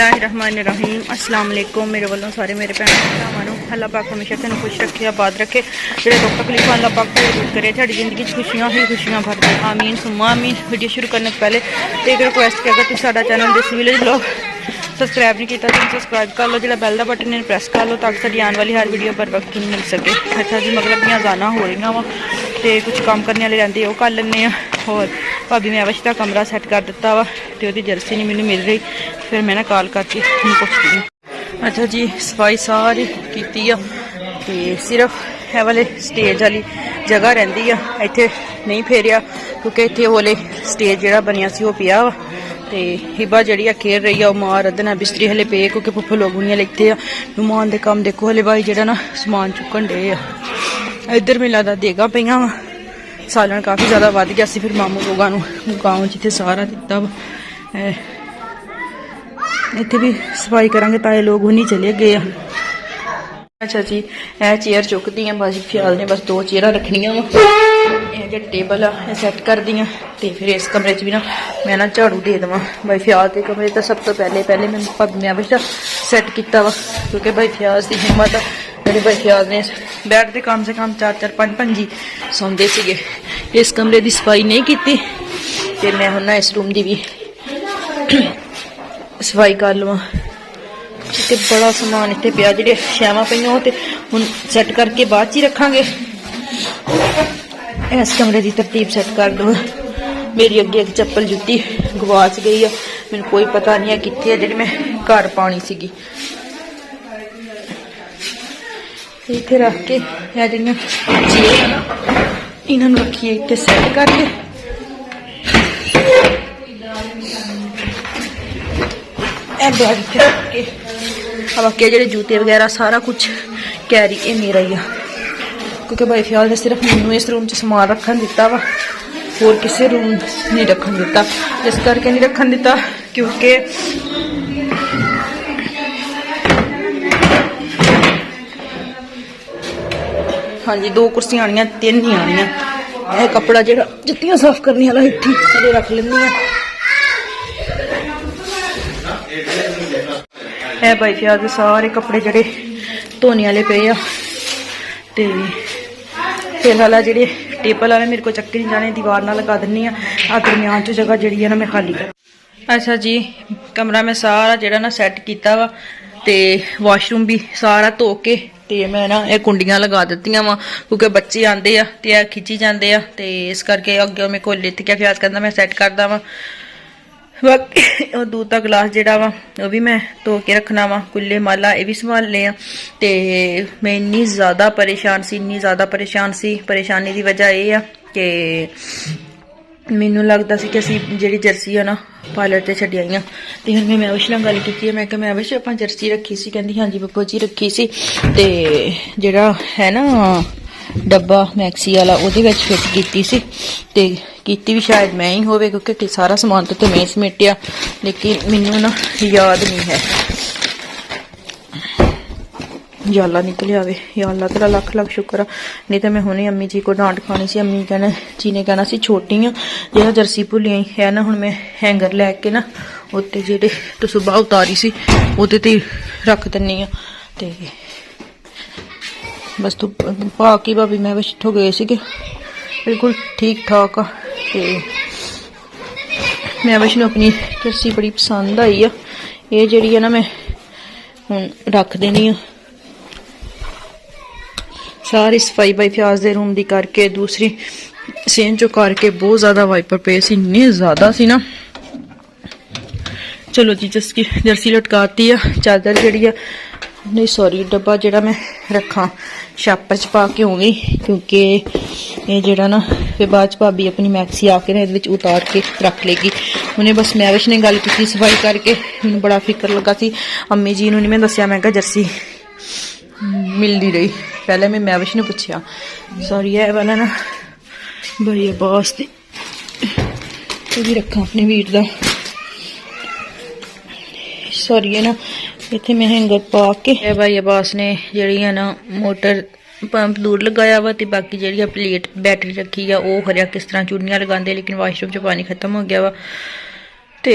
बिस्मिल्लाहिर्रहमानिर्रहीम अस्सलाम वालेकुम। मेरे वालों सारे मेरे भैन भरावां अल्लाह पाक हमेशा तेन खुश रखे, आबाद रखे। जो दुख तकलीफा अल्लाह पाक दूर करे, थोड़ी जिंदगी खुशियां ही खुशियां भर दे। आमीन सुम्मा आमीन। वीडियो शुरू करने से पहले एक रिक्वेस्ट कि अगर तुम साडा चैनल देसी विलेज ब्लॉग सबसक्राइब नहीं किया तो सबसक्राइब कर लो, जो बैल का बटन है प्रेस कर लो ताकि साड़ी आने वाली हर वीडियो पर वक्त मिल सके। अच्छा जी, मतलब दियाँ अज़ाना हो रही वा तो कुछ काम करने वाले रहते वो कर लें। और भाभी मैं अवश का कमरा सैट कर दिता वा तो वो जर्सी नहीं मैंने मिल रही, फिर मैं ना कॉल करके पुछती हूँ। अच्छा जी, सफाई सारी की सिर्फ है वाले स्टेज वाली जगह रही है, इतने नहीं फेरिया क्योंकि इतने वाले स्टेज जो बनया से वो पिया वा। तो हिबा जी खेल रही है मार अदना बिस्तरी हले पे क्योंकि पुप्पो लोग नहीं लेते हैं मेहमान के काम। देखो हले भाई जो ना समान चुकन डे आ। इधर मिल लगता देगा पे वा सालन काफ़ी ज़्यादा वध गया। फिर मामू लोगों गाँव जिते सारा दिता वा, इतने भी सफाई करा ताए लोग उन्हीं चले गए। अच्छा जी, यह चेयर चुकती हैं बस ख्याल ने बस 2 चेयर रखनिया वा। जो टेबल आ सैट कर दी तो फिर इस कमरे भी ना मैं ना झाड़ू दे देव। भाई फ्याज के कमरे तो सब तो पहले मैं भाभी मैं बच्चा सैट किया वा क्योंकि भाई फ्याज की हिम्मत मेरे भाई फ्याज ने बैठते कम से कम 4-4 5-5 जी सौंदे थे। इस कमरे की सफाई नहीं की तो मैं हूँ ना इस रूम की भी सफाई कर लवा क्योंकि बड़ा समान इतने पिया जो शैवा पे हूँ सैट करके बाद ही रखा। इस कमरे की तरतीब सैट कर दो। मेरी अगे एक चप्पल जुत्ती गवाच गई है, मैंने कोई पता नहीं है कितने जी मैं घर पानी सी इतने रख के यह जी चेयर है ना इन्होंने रखिए इतने सैट करके। बाकी जो जूते वगैरह सारा कुछ कैरी ये मेरा ही है क्योंकि भाई ख्याल ने सिर्फ मैनू इस रूम च समान रखन दिता वा, होर किसी रूम नहीं रखन दिता। इस करके नहीं रखन दिता क्योंकि हाँ जी 2 कुर्सियां आनियां 3 नहीं आनियां। यह कपड़ा जो जुत्तियां साफ करने वाला इतनी रख लेंदी है। भाई ख्याल के सारे कपड़े जड़े धोने वाले पे आ ते फिलहाल जी टेबल वाले मेरे को चक्के नहीं जाने, दीवार ना लगा दिनी आ दरम्यान च जगह जी ना मैं खाली कर। अच्छा जी, कमरा मैं सारा जो ना सैट किया वा ते वाशरूम भी सारा धो के ते मैं ना ये कुंडियां लगा दी वा क्योंकि बच्चे आते हैं तो खिंची जाते हैं तो इस करके अगे मेरे को लित के फ्याज कहता मैं सैट करदा वा। बाकी और दूध का गिलास जोड़ा वा वह भी मैं धो के रखना वा, कुल्ले माला ये भी संभालने आ। तो मैं इन्नी ज़्यादा परेशान सी परेशानी की वजह यह है कि मैनू लगता सी कि असी जी जर्सी है ना पार्लर से छड्डी आई हाँ। तो हम मैं अविश नाल गल की, मैं मैं अविश आप जर्सी रखी सी, कहती हाँ जी बब्बू जी रखी सी। तो जोड़ा है ना डब्बा मैक्सी वाला वो फिट की भी शायद मैं ही होवे क्योंकि सारा समान तो मैं समेटिया, लेकिन मैनू ना याद नहीं है। या अल्लाह निकले आवे, या अल्लाह तेरा लख लख शुक्र। नहीं तो मैं हुणे अम्मी जी को डांट खानी सी। अम्मी जी ने कहना सी छोटी हाँ जो जर्सी भुली आई है ना, हुण मैं हैंगर लैके ना उत्ते जेडे तो सुबह उतारी सी उहदे ते रख दिन्नी हाँ। तो बस तू भाकी भाभी मैं बस इत्थों गए थे बिल्कुल ठीक ठाक आ। मैं बस अपनी जर्सी बड़ी पसंद आई आ। ये जी है ना मैं हुण रख देनी आ। सारी सफाई भाई फ्याज दे रूम दी करके दूसरी सेन चो करके बहुत ज़्यादा वाइपर पे सी, इन्नी ज़्यादा सी ना। चलो जी जर्सी लटकाती है। चादर जी नहीं सॉरी डब्बा जोड़ा मैं रखा छापर च पा के होंगी क्योंकि ये जोड़ा ना फिर बाद भाभी अपनी मैक्सी आके ना ये उतार के रख लेगी। उन्हें बस मैं ने गल की सफाई करके मैंने बड़ा फिक्र लगा सी। अम्मी जी ने मैं दसिया मैं जर्सी मिल नहीं रही, पहले मैं मैविश ने पूछा सॉरी है वाला ना भाई अब्बास भी रखा अपने वीर का सॉरी है ना इतने मैं हैंगर पा के भाई अब्बास ने जी है ना मोटर पंप दूर लगाया वा। तो बाकी जी प्लेट बैटरी रखी है वो हरिया किस तरह चूड़ियाँ लगाते, लेकिन वाशरूम च पानी खत्म हो गया वा। तो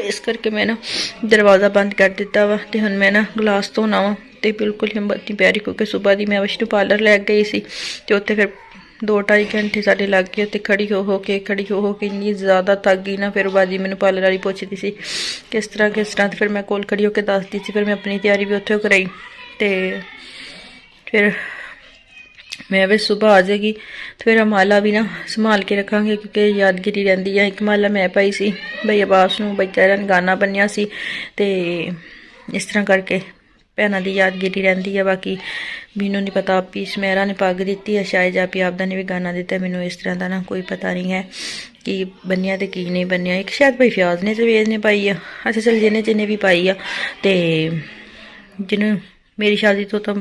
इस करके मैं ना दरवाज़ा बंद कर दिता वा ते हुण मैं ना गलास धोना वा ते बिल्कुल हिम्मत नहीं प्यारी क्योंकि सुबह दी मैं विष्णु पार्लर लै गई सी ते उत्थे फिर 2-2.5 घंटे साढ़े लग गए उत्थे खड़ी हो के इन्नी ज़्यादा थक गई ना। फिर बाजी मैनू पार्लर वाली पुछदी सी किस तरह तो फिर मैं कोल खड़ी होकर दसदी सी। फिर मैं अपनी तैयारी भी उत्थे कराई ते फिर मैं भी सुबह आ जाएगी तो फिर माला भी ना संभाल के रखांगे क्योंकि यादगिरी रहिंदी है। एक माला मैं पाई सी भई अब्बास नूं बेचारा ने गाना बन्निया सी ते इस तरह करके भैनों की यादगिरी रहिंदी है। बाकी मैनू नहीं पता आपी समैरा ने पग दी है शायद आपी आपदा ने भी गाना दिता है, मैनू इस तरह का ना कोई पता नहीं है कि बनिया तो की नहीं बनिया। एक शायद भाई फ्याज ने जवेज ने पाई है, अच्छा चल जिन्हें भी पाई आ ते जिन्हें मेरी शादी तो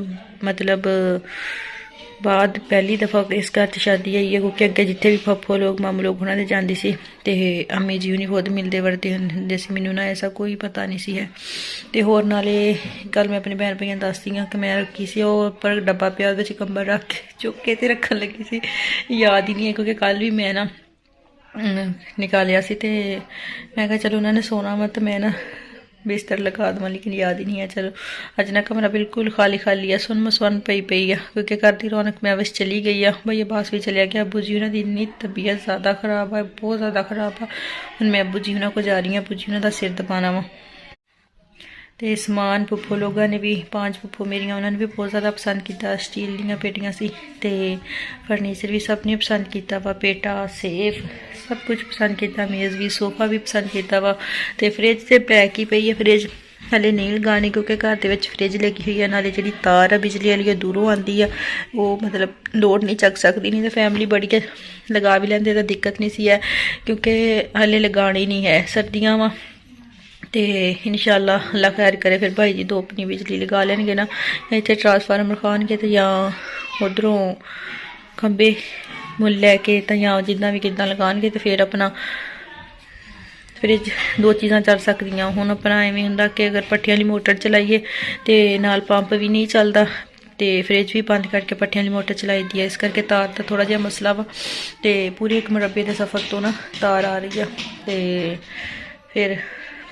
मतलब बाद पहली दफ़ा इस घर शादी आई है क्योंकि अगे जिथे भी फप्पो लोग मामू लोग उन्होंने जाती सी ते अम्मी जी उन्हें खुद मिलते वरते होंगे सी, मैनू ना ऐसा कोई पता नहीं सी है। तो होर नाले गल मैं अपने भैन भाइयों दसदी हाँ कि मैं रखी सी उपर डब्बा पिया उहदे च कंबल रख के चुक के ते रखन लगी सी, याद ही नहीं है क्योंकि कल भी मैं ना निकालिया सी ते मैं कहा चलो उन्होंने सोना वा तो मैं ना बिस्तर लगा देव, लेकिन याद ही नहीं है। चलो अज ना कमरा बिल्कुल खाली खाली है, सुन मसवन पई है क्योंकि घर की रौनक मैं बस चली गई है। भैया बास भी चलिया गया। अबू जी उन्होंने इन्नी तबीयत ज़्यादा खराब है, बहुत ज़्यादा खराब है। हुण मैं अबू जी उन्होंने को जा रही हूँ, अबू जी उन्होंने सिर दबाना वा। तो समान पुप्पो लोगों ने भी 5 पुप्पो मेरिया उन्होंने भी बहुत ज़्यादा पसंद किया। स्टील दी पेटियां सी ते फर्नीचर भी सब ने पसंद किया वा, पेटा सेफ सब कुछ पसंद किया, मेज़ भी सोफा भी पसंद किया वा। तो फ्रिज से पैक ही पई है, फ्रिज हले नहीं लगानी क्योंकि घर के फ्रिज लगी हुई है, नाले जी तार है बिजली वाली दूरों आती है वो मतलब लोड नहीं चक सकती, नहीं तो फैमिली बड़ी है लगा भी लेंदे तो दिक्कत नहीं सी है क्योंकि हले लगानी नहीं है, सर्दियाँ वा तो इंशाअल्लाह अल्लाह खैर करे। फिर भाई जी 2 अपनी बिजली लगा लेंगे ना, इतने ट्रांसफार्मर रखानगे तो या उधरों खंबे मुल लैके तो या जिदा भी किदा लगानगे तो फिर अपना फ्रिज 2 चीज़ां चल सकदियां। हुण अपना इवें हुंदा कि अगर पट्टियां वाली मोटर चलाइए तो नाल पंप भी नहीं चलता तो फ्रिज भी बंद करके पट्टियां वाली मोटर चलाई दी है, इस करके तार का थोड़ा जिहा मसला वा। तो पूरे 1 मुरब्बे के सफ़र तो ना तार आ रही है। तो फिर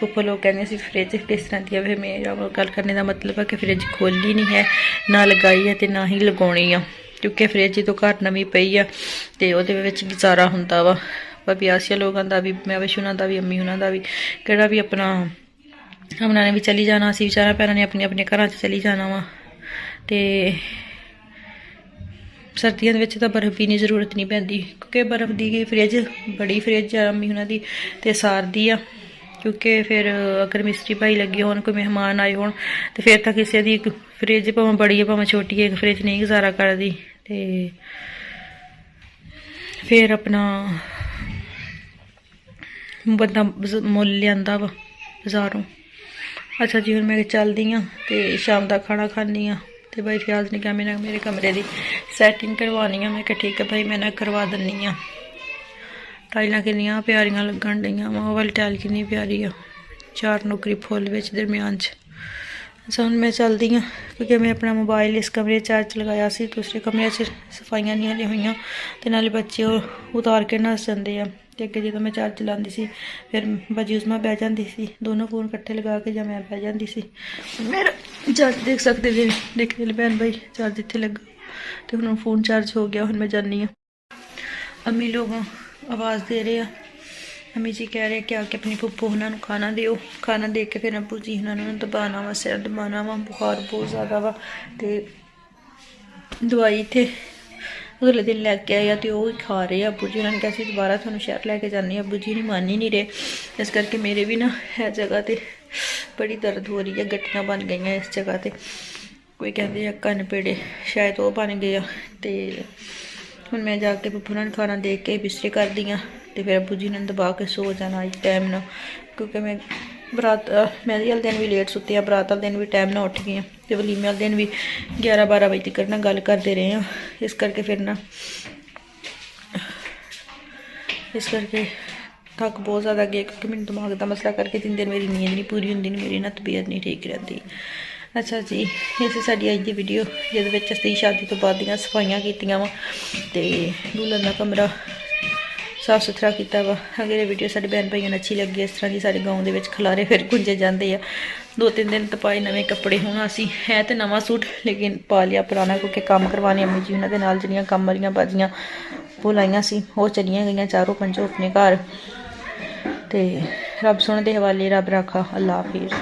पुप्पो लोग कहने से फ्रिज किस तरह की है, फिर मेरा गल करने का मतलब है कि फ्रिज खोली नहीं है, ना लगाई है तो ना ही लगानी है क्योंकि फ्रिज तो घर नवीं पई है तो वो गुजारा होंदा वा। ब्यासिया लोगों का भी, मैं विश उन्हों का भी, अम्मी उन्हों का भी, किहड़ा भी अपना हमना ने भी चली जाना, असीं विचारा भैनों ने अपने अपने घर चली जाना वा। तो सर्दियों के तो बर्फ भी नहीं जरूरत नहीं पैंदी क्योंकि बर्फ की फ्रिज बड़ी फ्रिज है अम्मी उन्हों की तो सारदी आ क्योंकि फिर अगर मिस्त्री भाई लगे हो कोई मेहमान आए हो तो फिर तो किसी की फ्रिज भावें बड़ी है भावें छोटी है फ्रिज नहीं गुजारा करती। तो फिर अपना बंदा मुल लिया वा बाजारों। अच्छा जी हुण मैं चलदी हाँ तो शाम का खाना खानी हाँ तो भाई फ्याज ने कहा मैंने मेरे कमरे की सैटिंग करवानी है, मैं कहा ठीक है भाई मैं ना करवा दिनी हाँ। टाइलां कितनियां प्यारियां लगन डईयां वा, वाली टाइल कितनी प्यारी आ, 4 नौकरी फुल विच दरम्यान च। अच्छा हुण मैं चलदी हाँ क्योंकि मैं अपना मोबाइल इस कमरे चार्ज लगाया सी, दूसरे कमरे च सफाइयां नहीं हले हुई तो नाले बच्चे उतार के नस जाते हैं। तो अगे जो मैं चार्ज लाती सी फिर बाजी उसमें बह जाती सी, दोनों फोन कट्ठे लगा के, या मैं बह जाती सी। मेरा चार्ज देख सकते थे, देख ले भैन भाई चार्ज इतने लगा तो हुण फोन चार्ज हो गया। हुण मैं जानी हाँ, अम्मी लोग आवाज़ दे रहे हैं, अम्मी जी कह रहे कि आके अपनी पुप्पो उन्होंने खाना दियो, खाना दे के फिर अबू जी उन्होंने दबाना वा, सिर दबाना वा, बुखार बहुत ज़्यादा वा। तो दवाई इतने अगले दिन लैके आया तो वही खा रहे हैं। अबू जी उन्होंने कहा दोबारा थोड़ा शहर लैके जाने, अबू जी नहीं मान ही नहीं रहे, इस करके मेरे भी ना है जगह तो बड़ी दर्द हो रही है, गट्टियाँ बन गई हैं इस जगह पर, कोई कहते कन्न पेड़े शायद वो बन गए। तो हुण मैं जाके पुप्पो ने खाना दे के बिस्तरे कर दी हाँ तो फिर अबू जी ने दबा के सो जाना अज टाइम ना, क्योंकि मैं बरात मेहंदी वाले दिन भी लेट सुती हाँ, बरात वाले दिन भी टाइम ना उठ गई हाँ, तो वलीमे वाले दिन भी 11-12 बजे तक ना गल करते रहे हैं। इस करके फिर ना इस करके थक बहुत ज़्यादा गया क्योंकि मेरे दिमाग का मसला करके 3 दिन मेरी नींद नहीं पूरी होंगी, मेरी ना तबीयत नहीं ठीक रहती। अच्छा जी इस साड़ी अज की वीडियो जिद असी शादी तो बाद दी सफाइयां कीतियां वा, ते दूल्हन का कमरा ਸਾਫ ਸੁਥਰਾ ਕੀਤਾ ਵਾ। ਅਗਰ ਇਹ ਵੀਡੀਓ ਸਾਡੇ ਭੈਣ ਭਾਈਆਂ ਨੂੰ ਅੱਛੀ ਲੱਗੀ, ਇਸ ਤਰ੍ਹਾਂ ਦੀ ਸਾਡੇ ਗਾਉਂ ਦੇ ਵਿੱਚ ਖਲਾਰੇ ਫਿਰ ਗੁੰਜੇ ਜਾਂਦੇ ਆ। 2-3 ਦਿਨ ਤਾਂ ਪਾਏ ਨਵੇਂ ਕੱਪੜੇ। ਹੁਣ ਅਸੀਂ ਹੈ ਤੇ ਨਵਾਂ ਸੂਟ ਲੇਕਿਨ ਪਾ ਲਿਆ ਪੁਰਾਣਾ, ਕਿਉਂਕਿ ਕੰਮ ਕਰਵਾਉਣੇ ਅੰਮੀ ਜੀ ਉਹਨਾਂ ਦੇ ਨਾਲ, ਜਿਹੜੀਆਂ ਕੰਮ ਵਾਲੀਆਂ ਬਾਜੀਆਂ ਬੁਲਾਈਆਂ ਸੀ ਉਹ ਚਲੀਆਂ ਗਈਆਂ 4-5 ਆਪਣੇ ਘਰ। ਤੇ ਰੱਬ ਸੁਣਨ ਦੇ ਹਵਾਲੇ, ਰੱਬ ਰਾਖਾ। ਅੱਲਾ ਹਾਫਿਜ਼।